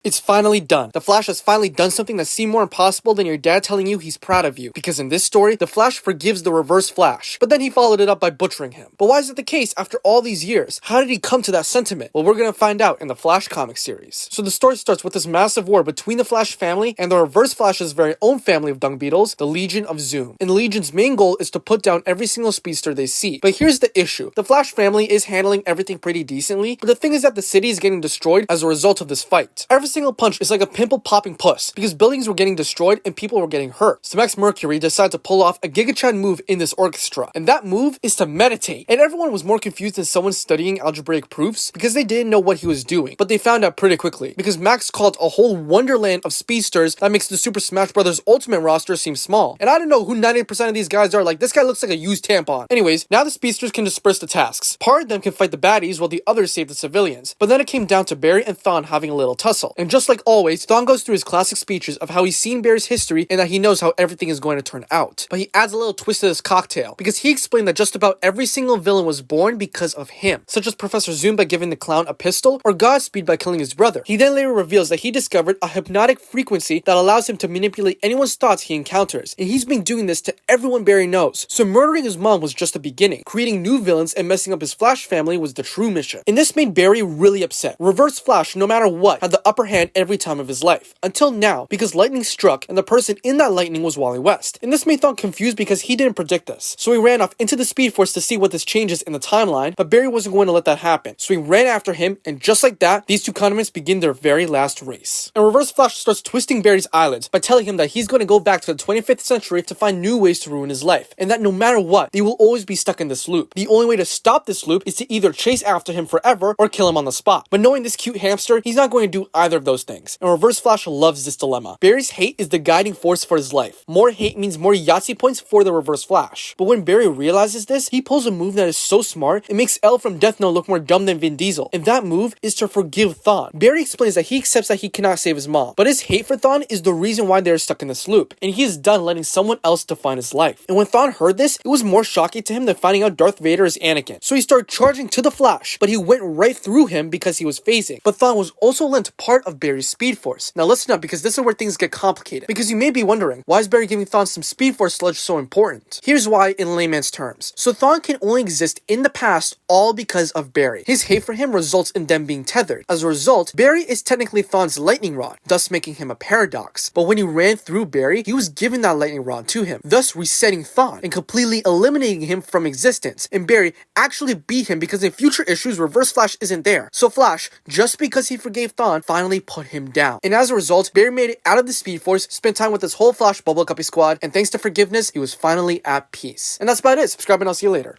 It's finally done. The Flash has finally done something that seemed more impossible than your dad telling you he's proud of you. Because in this story, the Flash forgives the Reverse Flash, but then he followed it up by butchering him. But why is it the case after all these years? How did he come to that sentiment? Well, we're gonna find out in the Flash comic series. So the story starts with this massive war between the Flash family and the Reverse Flash's very own family of dung beetles, the Legion of Zoom. And the Legion's main goal is to put down every single speedster they see. But here's the issue. The Flash family is handling everything pretty decently, but the thing is that the city is getting destroyed as a result of this fight. Every single punch is like a pimple popping puss because buildings were getting destroyed and people were getting hurt. So Max Mercury decided to pull off a Giga-Chan move in this orchestra, and that move is to meditate. And everyone was more confused than someone studying algebraic proofs because they didn't know what he was doing, but they found out pretty quickly because Max called a whole wonderland of speedsters that makes the Super Smash Bros. Ultimate roster seem small. And I don't know who 90% of these guys are. Like, this guy looks like a used tampon. Anyways, now the speedsters can disperse the tasks. Part of them can fight the baddies while the others save the civilians. But then it came down to Barry and Thawne having a little tussle. And just like always, Thawne goes through his classic speeches of how he's seen Barry's history and that he knows how everything is going to turn out. But he adds a little twist to this cocktail because he explained that just about every single villain was born because of him, such as Professor Zoom by giving the clown a pistol or Godspeed by killing his brother. He then later reveals that he discovered a hypnotic frequency that allows him to manipulate anyone's thoughts he encounters, and he's been doing this to everyone Barry knows. So murdering his mom was just the beginning. Creating new villains and messing up his Flash family was the true mission. And this made Barry really upset. Reverse Flash, no matter what, had the upper hand every time of his life. Until now, because lightning struck and the person in that lightning was Wally West. And this made Thawne confused because he didn't predict this. So he ran off into the Speed Force to see what this changes in the timeline, but Barry wasn't going to let that happen. So he ran after him, and just like that, these two condiments begin their very last race. And Reverse Flash starts twisting Barry's eyelids by telling him that he's going to go back to the 25th century to find new ways to ruin his life, and that no matter what, they will always be stuck in this loop. The only way to stop this loop is to either chase after him forever or kill him on the spot. But knowing this cute hamster, he's not going to do either of those things. And Reverse Flash loves this dilemma. Barry's hate is the guiding force for his life. More hate means more Yahtzee points for the Reverse Flash. But when Barry realizes this, he pulls a move that is so smart, it makes L from Death Note look more dumb than Vin Diesel. And that move is to forgive Thawne. Barry explains that he accepts that he cannot save his mom, but his hate for Thawne is the reason why they are stuck in this loop, and he is done letting someone else define his life. And when Thawne heard this, it was more shocking to him than finding out Darth Vader is Anakin. So he started charging to the Flash, but he went right through him because he was phasing. But Thawne was also lent part of Barry's Speed Force. Now listen up, because this is where things get complicated. Because you may be wondering, why is Barry giving Thawne some Speed Force sludge so important? Here's why in layman's terms. So Thawne can only exist in the past all because of Barry. His hate for him results in them being tethered. As a result, Barry is technically Thawne's lightning rod, thus making him a paradox. But when he ran through Barry, he was given that lightning rod to him, thus resetting Thawne and completely eliminating him from existence. And Barry actually beat him because in future issues, Reverse Flash isn't there. So Flash, just because he forgave Thawne, finally put him down. And as a result, Barry made it out of the Speed Force, spent time with his whole Flash Bubble Guppy squad, and thanks to forgiveness, he was finally at peace. And that's about it. Subscribe and I'll see you later.